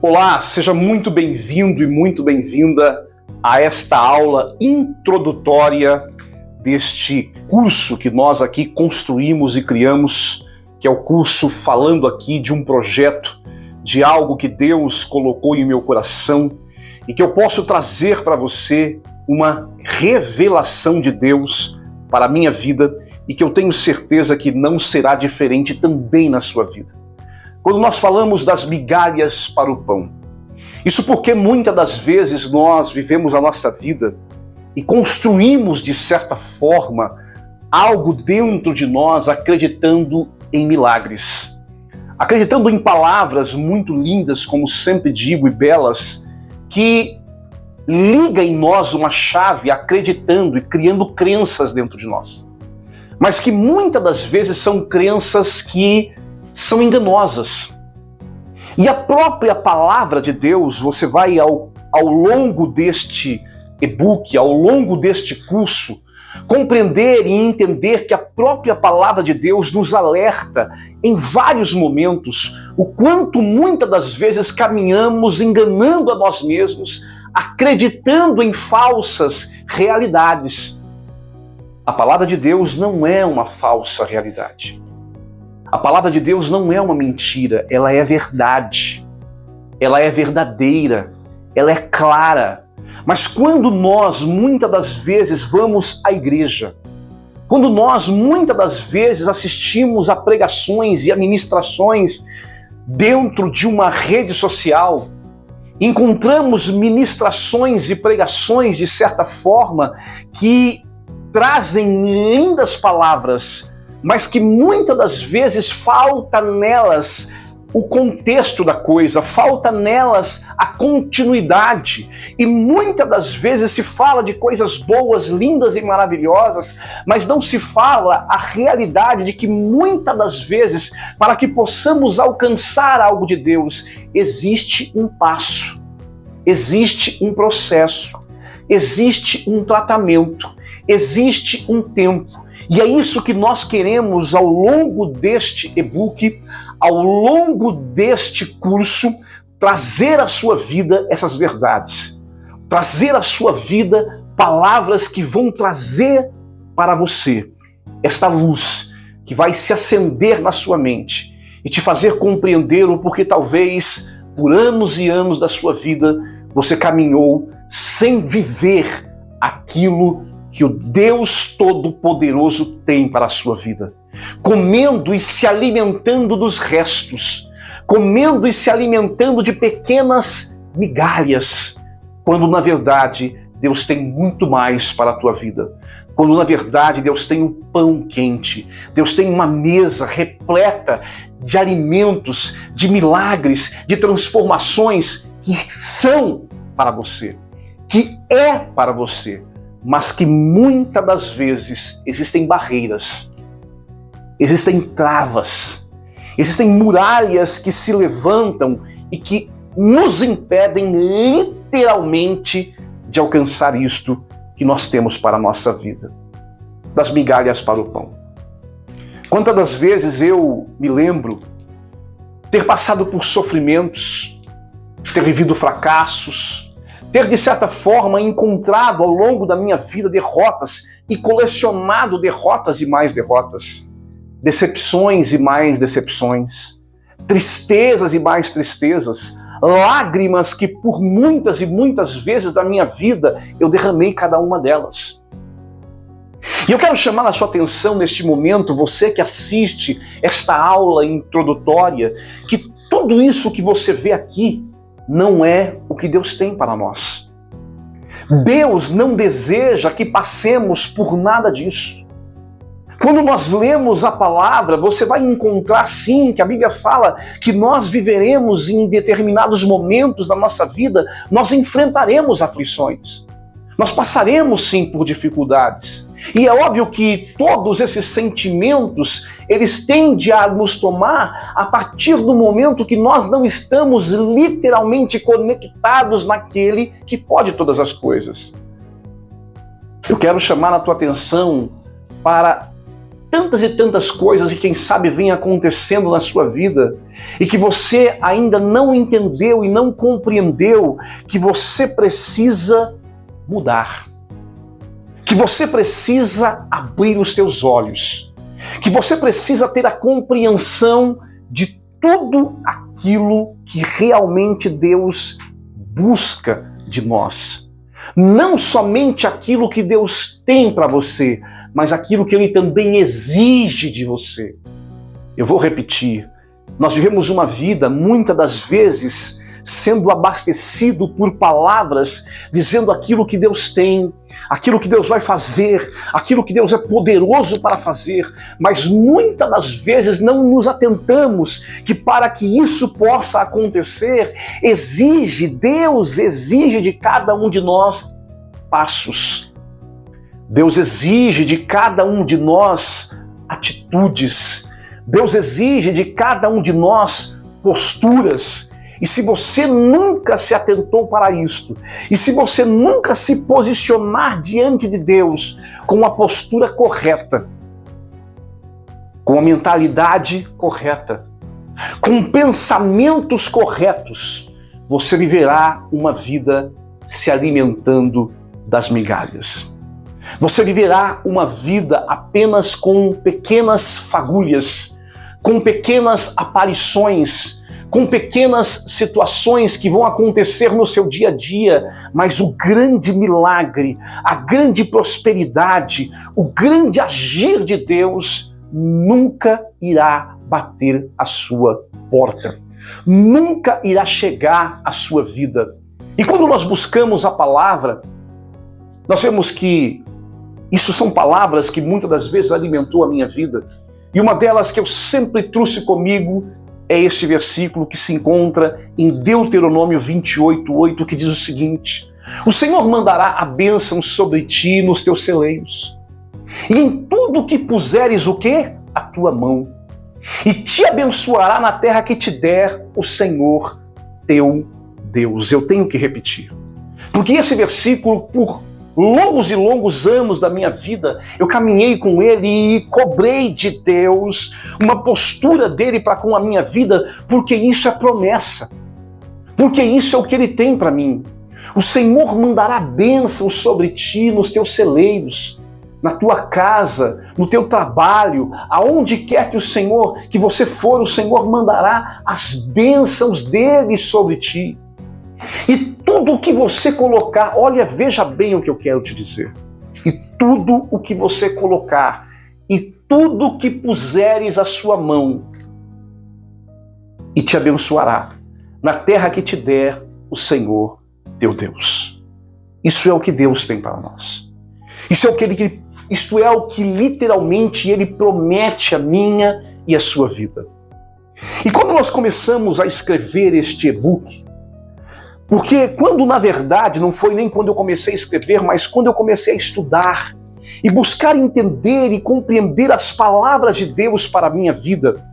Olá, seja muito bem-vindo e muito bem-vinda a esta aula introdutória deste curso que nós aqui construímos e criamos, que é o curso falando aqui de um projeto, de algo que Deus colocou em meu coração e que eu posso trazer para você uma revelação de Deus para a minha vida e que eu tenho certeza que não será diferente também na sua vida. Quando nós falamos das migalhas para o pão, isso porque muitas das vezes nós vivemos a nossa vida e construímos de certa forma algo dentro de nós acreditando em milagres, acreditando em palavras muito lindas, como sempre digo, e belas, que liga em nós uma chave acreditando e criando crenças dentro de nós, mas que muitas das vezes são crenças que são enganosas. E a própria palavra de Deus, você vai ao longo deste e-book, ao longo deste curso, compreender e entender que a própria palavra de Deus nos alerta em vários momentos o quanto muitas das vezes caminhamos enganando a nós mesmos, acreditando em falsas realidades. A palavra de Deus não é uma falsa realidade. A palavra de Deus não é uma mentira, ela é verdade, ela é verdadeira, ela é clara. Mas quando nós, muitas das vezes, vamos à igreja, quando nós, muitas das vezes, assistimos a pregações e a ministrações dentro de uma rede social, encontramos ministrações e pregações, de certa forma, que trazem lindas palavras, mas que muitas das vezes falta nelas o contexto da coisa, falta nelas a continuidade. E muitas das vezes se fala de coisas boas, lindas e maravilhosas, mas não se fala a realidade de que muitas das vezes, para que possamos alcançar algo de Deus, existe um passo, existe um processo, existe um tratamento, existe um tempo. E é isso que nós queremos ao longo deste e-book, ao longo deste curso, trazer à sua vida essas verdades. Trazer à sua vida palavras que vão trazer para você esta luz que vai se acender na sua mente e te fazer compreender o porquê talvez por anos e anos da sua vida você caminhou sem viver aquilo que o Deus Todo-Poderoso tem para a sua vida. Comendo e se alimentando dos restos, comendo e se alimentando de pequenas migalhas, quando na verdade Deus tem muito mais para a tua vida. Quando na verdade Deus tem um pão quente, Deus tem uma mesa repleta de alimentos, de milagres, de transformações que são para você, que é para você, mas que muitas das vezes existem barreiras, existem travas, existem muralhas que se levantam e que nos impedem literalmente de alcançar isto que nós temos para a nossa vida, das migalhas para o pão. Quantas das vezes eu me lembro ter passado por sofrimentos, ter vivido fracassos, ter de certa forma encontrado ao longo da minha vida derrotas e colecionado derrotas e mais derrotas, decepções e mais decepções, tristezas e mais tristezas, lágrimas que por muitas e muitas vezes da minha vida eu derramei cada uma delas. E eu quero chamar a sua atenção neste momento, você que assiste esta aula introdutória, que tudo isso que você vê aqui não é o que Deus tem para nós. Deus não deseja que passemos por nada disso. Quando nós lemos a palavra, você vai encontrar sim que a Bíblia fala que nós viveremos em determinados momentos da nossa vida, nós enfrentaremos aflições. Nós passaremos sim por dificuldades. E é óbvio que todos esses sentimentos, eles tendem a nos tomar a partir do momento que nós não estamos literalmente conectados naquele que pode todas as coisas. Eu quero chamar a tua atenção para tantas e tantas coisas e quem sabe vem acontecendo na sua vida e que você ainda não entendeu e não compreendeu que você precisa mudar, que você precisa abrir os teus olhos, que você precisa ter a compreensão de tudo aquilo que realmente Deus busca de nós. Não somente aquilo que Deus tem para você, mas aquilo que Ele também exige de você. Eu vou repetir. Nós vivemos uma vida, muitas das vezes, sendo abastecido por palavras, dizendo aquilo que Deus tem, aquilo que Deus vai fazer, aquilo que Deus é poderoso para fazer, mas muitas das vezes não nos atentamos que para que isso possa acontecer, Deus exige de cada um de nós passos. Deus exige de cada um de nós atitudes. Deus exige de cada um de nós posturas. E se você nunca se atentou para isto, e se você nunca se posicionar diante de Deus com a postura correta, com a mentalidade correta, com pensamentos corretos, você viverá uma vida se alimentando das migalhas. Você viverá uma vida apenas com pequenas fagulhas, com pequenas aparições, com pequenas situações que vão acontecer no seu dia a dia, mas o grande milagre, a grande prosperidade, o grande agir de Deus nunca irá bater a sua porta, nunca irá chegar à sua vida. E quando nós buscamos a palavra, nós vemos que isso são palavras que muitas das vezes alimentou a minha vida, e uma delas que eu sempre trouxe comigo é este versículo que se encontra em Deuteronômio 28:8, que diz o seguinte: o Senhor mandará a bênção sobre ti nos teus celeiros, e em tudo que puseres o quê? A tua mão, e te abençoará na terra que te der o Senhor teu Deus. Eu tenho que repetir, porque esse versículo, por longos e longos anos da minha vida, eu caminhei com ele e cobrei de Deus uma postura dele para com a minha vida, porque isso é promessa, porque isso é o que ele tem para mim. O Senhor mandará bênção sobre ti nos teus celeiros, na tua casa, no teu trabalho, aonde quer que você for, o Senhor mandará as bênçãos dele sobre ti. E tudo o que você colocar, olha, veja bem o que eu quero te dizer. E tudo o que você colocar, e tudo o que puseres a sua mão, e te abençoará na terra que te der o Senhor teu Deus. Isso é o que Deus tem para nós. Isto é o que literalmente Ele promete a minha e a sua vida. E quando nós começamos a escrever este e-book, porque quando na verdade não foi nem quando eu comecei a escrever, mas quando eu comecei a estudar e buscar entender e compreender as palavras de Deus para a minha vida.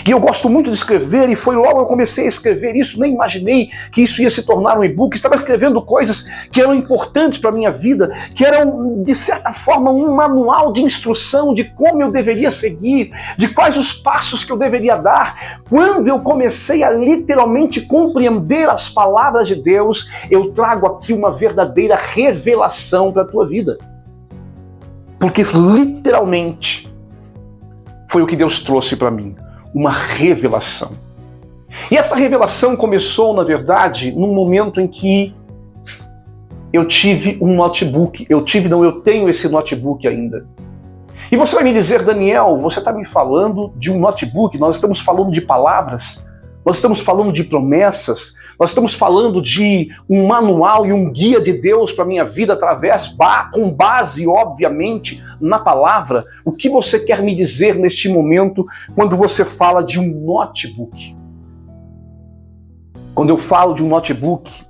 E eu gosto muito de escrever, e foi logo que eu comecei a escrever isso, nem imaginei que isso ia se tornar um e-book. Estava escrevendo coisas que eram importantes para a minha vida, que eram, de certa forma, um manual de instrução de como eu deveria seguir, de quais os passos que eu deveria dar. Quando eu comecei a literalmente compreender as palavras de Deus, eu trago aqui uma verdadeira revelação para a tua vida. Porque literalmente foi o que Deus trouxe para mim. Uma revelação. E essa revelação começou, na verdade, num momento em que eu tive um notebook. Eu tenho esse notebook ainda. E você vai me dizer, Daniel, você está me falando de um notebook, nós estamos falando de palavras, nós estamos falando de promessas, nós estamos falando de um manual e um guia de Deus para a minha vida, com base, obviamente, na palavra. O que você quer me dizer neste momento quando você fala de um notebook? Quando eu falo de um notebook,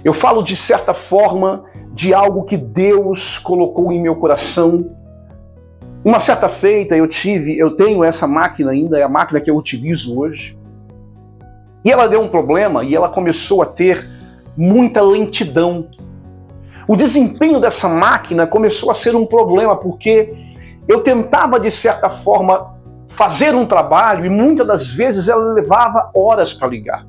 eu falo de certa forma de algo que Deus colocou em meu coração. Uma certa feita eu tenho essa máquina ainda, é a máquina que eu utilizo hoje. E ela deu um problema e ela começou a ter muita lentidão. O desempenho dessa máquina começou a ser um problema porque eu tentava, de certa forma, fazer um trabalho e muitas das vezes ela levava horas para ligar.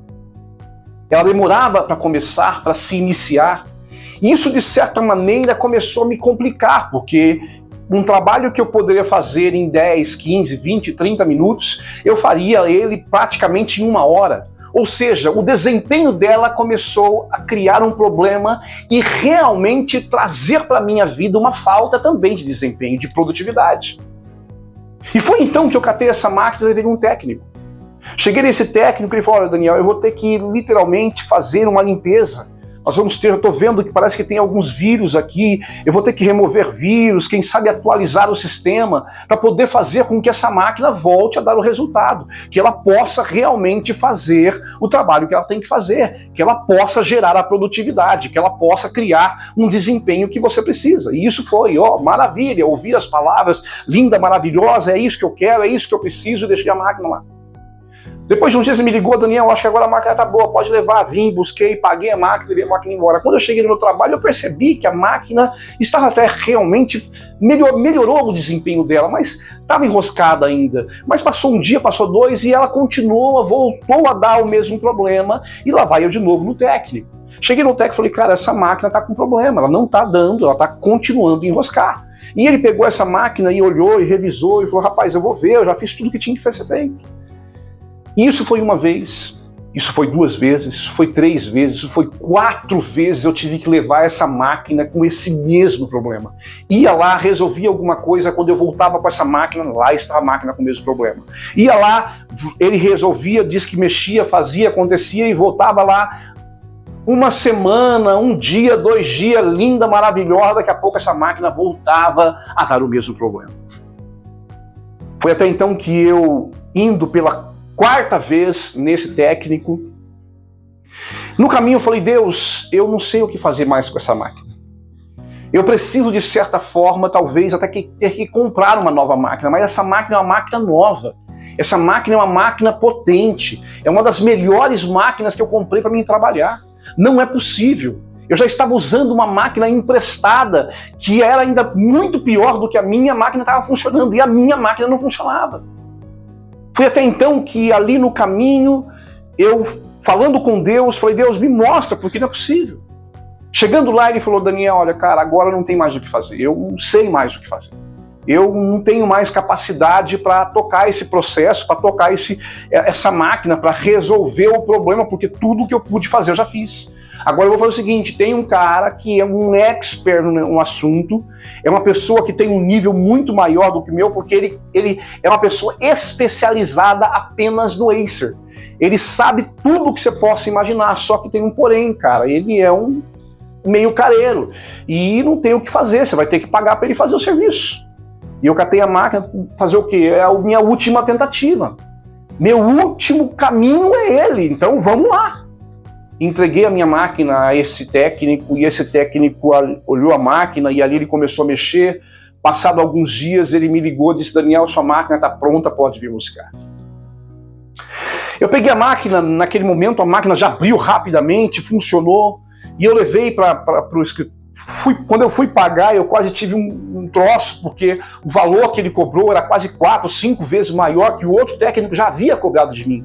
Ela demorava para começar, para se iniciar. E isso, de certa maneira, começou a me complicar, porque um trabalho que eu poderia fazer em 10, 15, 20, 30 minutos, eu faria ele praticamente em 1 hora. Ou seja, o desempenho dela começou a criar um problema e realmente trazer para a minha vida uma falta também de desempenho, de produtividade. E foi então que eu catei essa máquina e levei um técnico. Cheguei nesse técnico e ele falou: olha, Daniel, eu vou ter que literalmente fazer uma limpeza. Nós vamos ter, eu estou vendo que parece que tem alguns vírus aqui, eu vou ter que remover vírus, quem sabe atualizar o sistema, para poder fazer com que essa máquina volte a dar o resultado, que ela possa realmente fazer o trabalho que ela tem que fazer, que ela possa gerar a produtividade, que ela possa criar um desempenho que você precisa. E isso foi, maravilha, ouvir as palavras, linda, maravilhosa, é isso que eu quero, é isso que eu preciso, e deixei a máquina lá. Depois de uns dias ele me ligou: Daniel, acho que agora a máquina tá boa, pode levar. Vim, busquei, paguei a máquina, levei a máquina embora. Quando eu cheguei no meu trabalho, eu percebi que a máquina estava até realmente, melhorou o desempenho dela, mas estava enroscada ainda. Mas passou um dia, passou 2 e ela voltou a dar o mesmo problema, e lá vai eu de novo no técnico. Cheguei no técnico e falei: cara, essa máquina tá com problema, ela não tá dando, ela tá continuando a enroscar. E ele pegou essa máquina e olhou e revisou e falou: rapaz, eu vou ver, eu já fiz tudo que tinha que ser feito. E isso foi 1 vez, isso foi 2 vezes, isso foi 3 vezes, isso foi 4 vezes eu tive que levar essa máquina com esse mesmo problema. Ia lá, resolvia alguma coisa, quando eu voltava com essa máquina, lá estava a máquina com o mesmo problema. Ia lá, ele resolvia, disse que mexia, fazia, acontecia e voltava lá 1 semana, 1 dia, 2 dias, linda, maravilhosa, daqui a pouco essa máquina voltava a dar o mesmo problema. Foi até então que eu, indo pela 4ª vez nesse técnico, no caminho eu falei: Deus, eu não sei o que fazer mais com essa máquina. Eu preciso, de certa forma, talvez até ter que comprar uma nova máquina, mas essa máquina é uma máquina nova. Essa máquina é uma máquina potente. É uma das melhores máquinas que eu comprei para mim trabalhar. Não é possível. Eu já estava usando uma máquina emprestada que era ainda muito pior do que a minha máquina estava funcionando, e a minha máquina não funcionava. Foi até então que ali no caminho, eu falando com Deus, falei: Deus, me mostra, porque não é possível. Chegando lá, ele falou: Daniel, olha, cara, agora não tem mais o que fazer, eu não sei mais o que fazer. Eu não tenho mais capacidade para tocar esse processo, para tocar essa máquina, para resolver o problema, porque tudo que eu pude fazer eu já fiz. Agora eu vou fazer o seguinte: tem um cara que é um expert no assunto, é uma pessoa que tem um nível muito maior do que o meu, porque ele é uma pessoa especializada apenas no Acer. Ele sabe tudo o que você possa imaginar, só que tem um porém, cara, ele é um meio careiro e não tem o que fazer, você vai ter que pagar para ele fazer o serviço. E eu catei a máquina, fazer o quê? É a minha última tentativa. Meu último caminho é ele, então vamos lá. Entreguei a minha máquina a esse técnico, e esse técnico olhou a máquina e ali ele começou a mexer. Passado alguns dias ele me ligou e disse: Daniel, sua máquina está pronta, pode vir buscar. Eu peguei a máquina, naquele momento a máquina já abriu rapidamente, funcionou, e eu levei para o escritório. Quando eu fui pagar, eu quase tive um troço, porque o valor que ele cobrou era quase 4, 5 vezes maior que o outro técnico já havia cobrado de mim.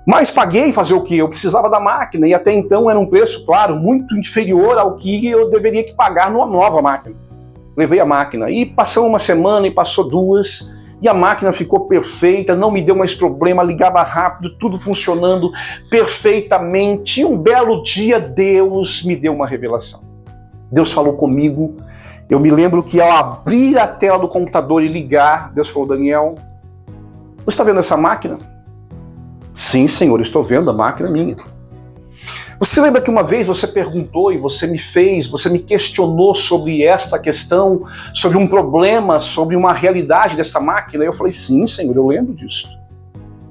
Mas paguei, fazer o quê? Eu precisava da máquina, e até então era um preço, claro, muito inferior ao que eu deveria que pagar numa nova máquina. Levei a máquina, e passou 1 semana, e passou 2, e a máquina ficou perfeita, não me deu mais problema, ligava rápido, tudo funcionando perfeitamente. E um belo dia Deus me deu uma revelação. Deus falou comigo. Eu me lembro que ao abrir a tela do computador e ligar, Deus falou: Daniel, você está vendo essa máquina? Sim, Senhor, estou vendo, a máquina é minha. Você lembra que uma vez você perguntou e você me questionou sobre esta questão, sobre um problema, sobre uma realidade dessa máquina? Eu falei: sim, Senhor, eu lembro disso.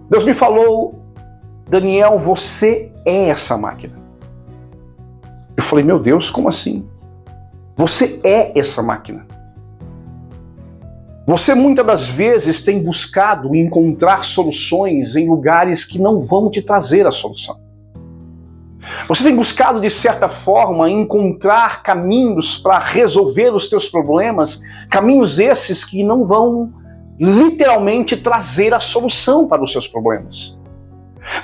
Deus me falou: Daniel, você é essa máquina. Eu falei: meu Deus, como assim? Você é essa máquina. Você muitas das vezes tem buscado encontrar soluções em lugares que não vão te trazer a solução. Você tem buscado, de certa forma, encontrar caminhos para resolver os teus problemas, caminhos esses que não vão literalmente trazer a solução para os seus problemas.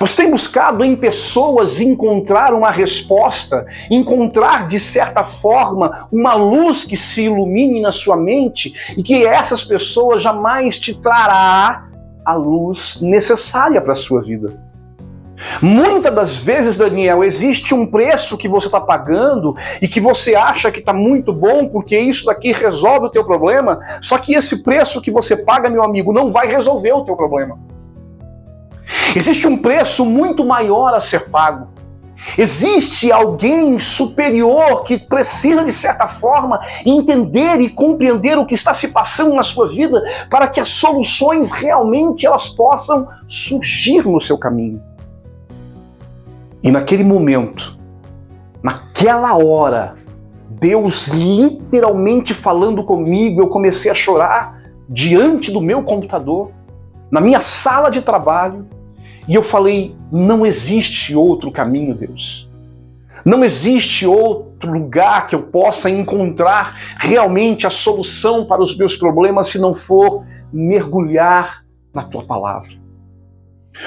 Você tem buscado em pessoas encontrar uma resposta, encontrar, de certa forma, uma luz que se ilumine na sua mente e que essas pessoas jamais te trará a luz necessária para a sua vida. Muitas das vezes, Daniel, existe um preço que você está pagando e que você acha que está muito bom porque isso daqui resolve o teu problema, só que esse preço que você paga, meu amigo, não vai resolver o teu problema. Existe um preço muito maior a ser pago. Existe alguém superior que precisa, de certa forma, entender e compreender o que está se passando na sua vida para que as soluções realmente elas possam surgir no seu caminho. E naquele momento, naquela hora, Deus literalmente falando comigo, eu comecei a chorar diante do meu computador, na minha sala de trabalho, e eu falei, não existe outro caminho, Deus. Não existe outro lugar que eu possa encontrar realmente a solução para os meus problemas se não for mergulhar na Tua Palavra.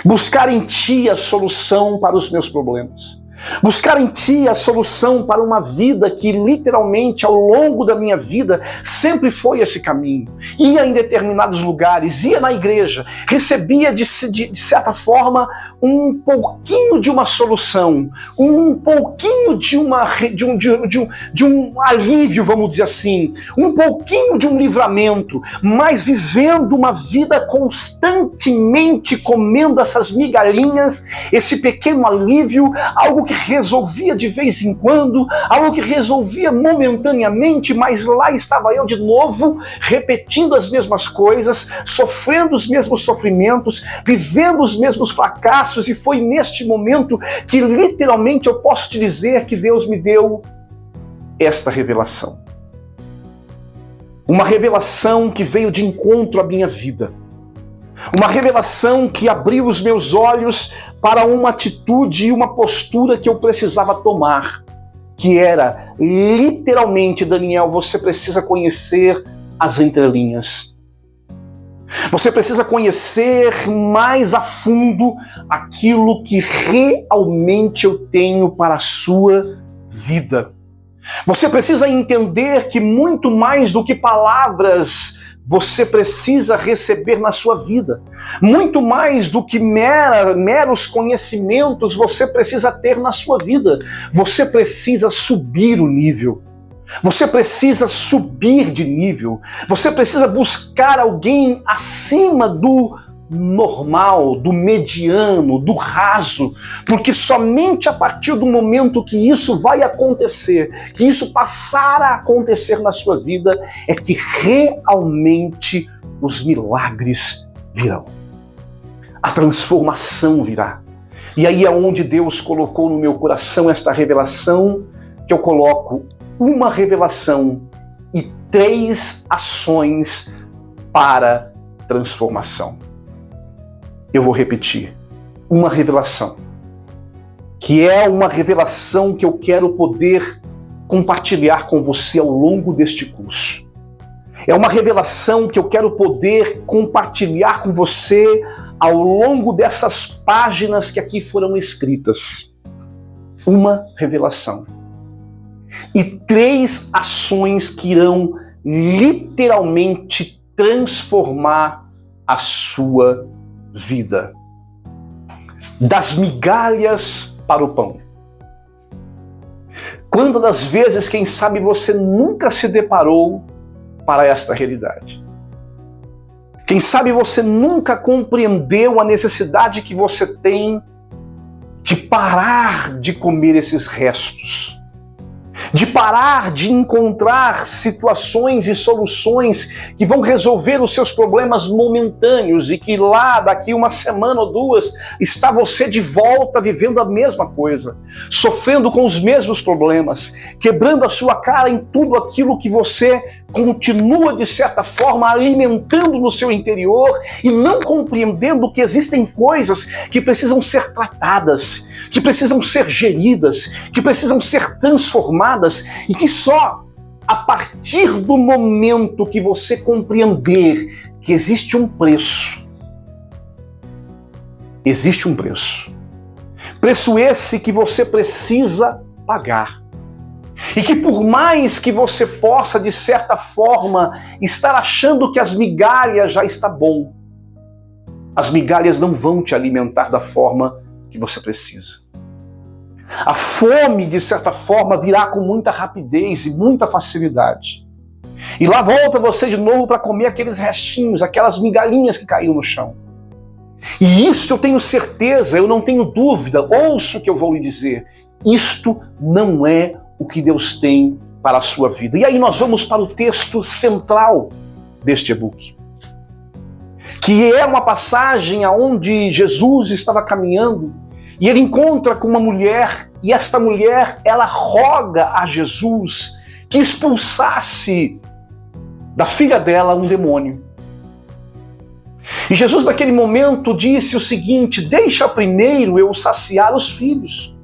Buscar em Ti a solução para os meus problemas. Buscar em Ti a solução para uma vida que literalmente ao longo da minha vida sempre foi esse caminho. Ia em determinados lugares, ia na igreja, recebia de certa forma um pouquinho de uma solução, um pouquinho de um alívio, vamos dizer assim, um pouquinho de um livramento, mas vivendo uma vida constantemente comendo essas migalhinhas, esse pequeno alívio, algo que resolvia de vez em quando, algo que resolvia momentaneamente, mas lá estava eu de novo, repetindo as mesmas coisas, sofrendo os mesmos sofrimentos, vivendo os mesmos fracassos, e foi neste momento que literalmente eu posso te dizer que Deus me deu esta revelação. Uma revelação que veio de encontro à minha vida. Uma revelação que abriu os meus olhos para uma atitude e uma postura que eu precisava tomar, que era, literalmente, Daniel, você precisa conhecer as entrelinhas. Você precisa conhecer mais a fundo aquilo que realmente eu tenho para a sua vida. Você precisa entender que muito mais do que palavras você precisa receber na sua vida. Muito mais do que meros conhecimentos você precisa ter na sua vida. Você precisa subir o nível. Você precisa subir de nível. Você precisa buscar alguém acima do normal, do mediano, do raso, porque somente a partir do momento que isso vai acontecer, que isso passar a acontecer na sua vida, é que realmente os milagres virão. A transformação virá. E aí é onde Deus colocou no meu coração esta revelação, que eu coloco uma revelação e 3 ações para transformação. Eu vou repetir, uma revelação, que é uma revelação que eu quero poder compartilhar com você ao longo deste curso. É uma revelação que eu quero poder compartilhar com você ao longo dessas páginas que aqui foram escritas. Uma revelação. E 3 ações que irão literalmente transformar a sua vida. Das migalhas para o pão. Quantas das vezes, quem sabe, você nunca se deparou para esta realidade? Quem sabe você nunca compreendeu a necessidade que você tem de parar de comer esses restos, de parar de encontrar situações e soluções que vão resolver os seus problemas momentâneos e que lá, daqui uma semana ou duas, está você de volta vivendo a mesma coisa, sofrendo com os mesmos problemas, quebrando a sua cara em tudo aquilo que você continua, de certa forma, alimentando no seu interior e não compreendendo que existem coisas que precisam ser tratadas, que precisam ser geridas, que precisam ser transformadas e que só a partir do momento que você compreender que existe um preço, preço esse que você precisa pagar. E que por mais que você possa, de certa forma, estar achando que as migalhas já está bom, as migalhas não vão te alimentar da forma que você precisa. A fome, de certa forma, virá com muita rapidez e muita facilidade. E lá volta você de novo para comer aqueles restinhos, aquelas migalhinhas que caíram no chão. E isso eu tenho certeza, eu não tenho dúvida, ouça o que eu vou lhe dizer. Isto não é o que Deus tem para a sua vida. E aí nós vamos para o texto central deste e-book, que é uma passagem onde Jesus estava caminhando e ele encontra com uma mulher, e esta mulher, ela roga a Jesus que expulsasse da filha dela um demônio. E Jesus naquele momento disse o seguinte: deixa primeiro eu saciar os filhos,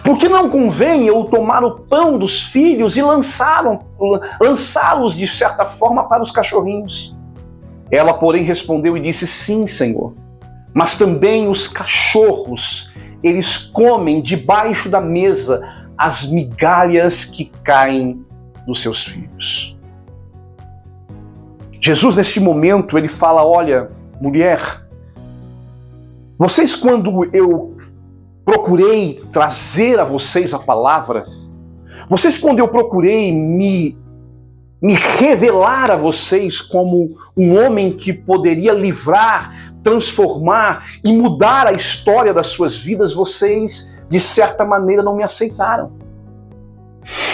porque não convém eu tomar o pão dos filhos e lançá-los de certa forma para os cachorrinhos. Ela, porém, respondeu e disse: sim, Senhor, mas também os cachorros, eles comem debaixo da mesa as migalhas que caem dos seus filhos. Jesus, neste momento, ele fala: olha, mulher, vocês, quando eu procurei trazer a vocês a palavra, vocês, quando eu procurei me revelar a vocês como um homem que poderia livrar, transformar e mudar a história das suas vidas, vocês, de certa maneira, não me aceitaram.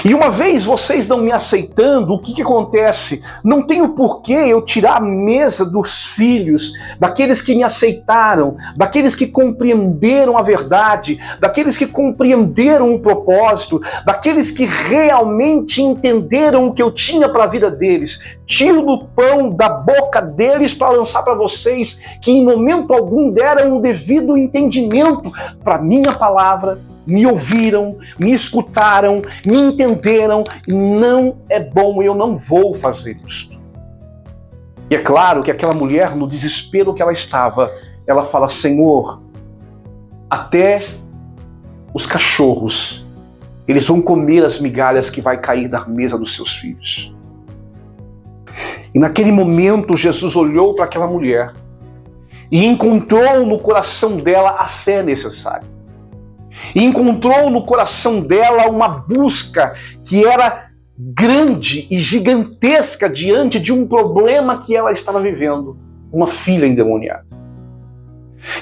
E uma vez vocês não me aceitando, o que acontece? Não tem o porquê eu tirar a mesa dos filhos, daqueles que me aceitaram, daqueles que compreenderam a verdade, daqueles que compreenderam o propósito, daqueles que realmente entenderam o que eu tinha para a vida deles. Tiro o pão da boca deles para lançar para vocês, que em momento algum deram o devido entendimento para a minha palavra, me ouviram, me escutaram, me entenderam, e não é bom, eu não vou fazer isso. E é claro que aquela mulher, no desespero que ela estava, ela fala: Senhor, até os cachorros, eles vão comer as migalhas que vai cair da mesa dos seus filhos. E naquele momento, Jesus olhou para aquela mulher e encontrou no coração dela a fé necessária. E encontrou no coração dela uma busca que era grande e gigantesca diante de um problema que ela estava vivendo, uma filha endemoniada.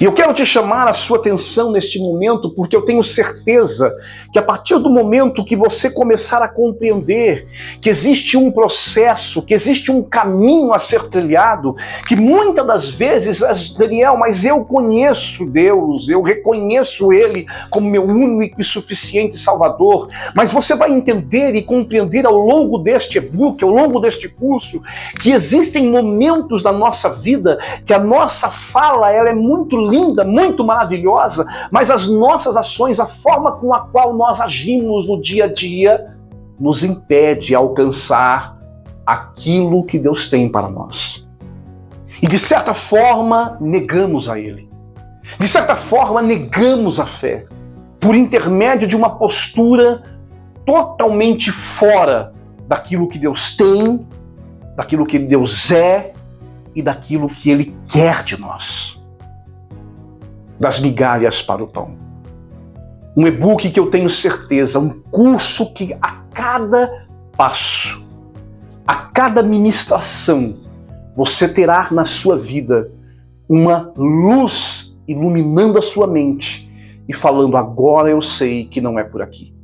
E eu quero te chamar a sua atenção neste momento, porque eu tenho certeza que a partir do momento que você começar a compreender que existe um processo, que existe um caminho a ser trilhado, que muitas das vezes, Daniel, mas eu conheço Deus, eu reconheço Ele como meu único e suficiente Salvador, mas você vai entender e compreender ao longo deste e-book, ao longo deste curso, que existem momentos da nossa vida que a nossa fala ela é muito linda, muito maravilhosa, mas as nossas ações, a forma com a qual nós agimos no dia a dia, nos impede de alcançar aquilo que Deus tem para nós. E de certa forma, negamos a Ele. De certa forma, negamos a fé, por intermédio de uma postura totalmente fora daquilo que Deus tem, daquilo que Deus é e daquilo que Ele quer de nós. Das migalhas para o pão. Um e-book que eu tenho certeza, um curso que a cada passo, a cada ministração, você terá na sua vida uma luz iluminando a sua mente e falando: agora eu sei que não é por aqui.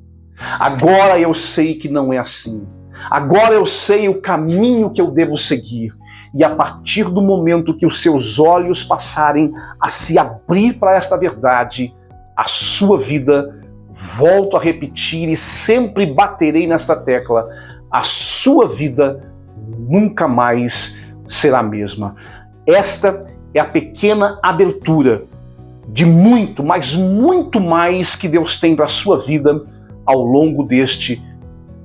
Agora eu sei que não é assim. Agora eu sei o caminho que eu devo seguir. E a partir do momento que os seus olhos passarem a se abrir para esta verdade, a sua vida, volto a repetir e sempre baterei nesta tecla, a sua vida nunca mais será a mesma. Esta é a pequena abertura de muito, mas muito mais que Deus tem para a sua vida ao longo deste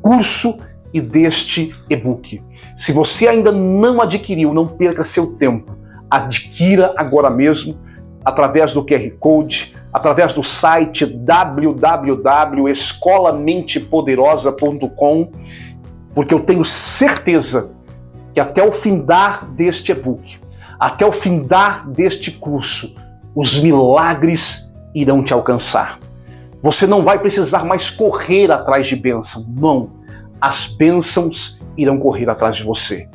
curso e deste e-book. Se você ainda não adquiriu, não perca seu tempo. Adquira agora mesmo, através do QR Code, através do site www.escolamentepoderosa.com, porque eu tenho certeza que até o findar deste e-book, até o findar deste curso, os milagres irão te alcançar. Você não vai precisar mais correr atrás de bênção, não. As bênçãos irão correr atrás de você.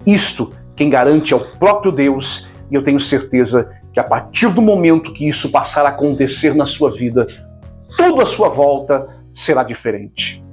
Isto quem garante é o próprio Deus, e eu tenho certeza que a partir do momento que isso passar a acontecer na sua vida, tudo à sua volta será diferente.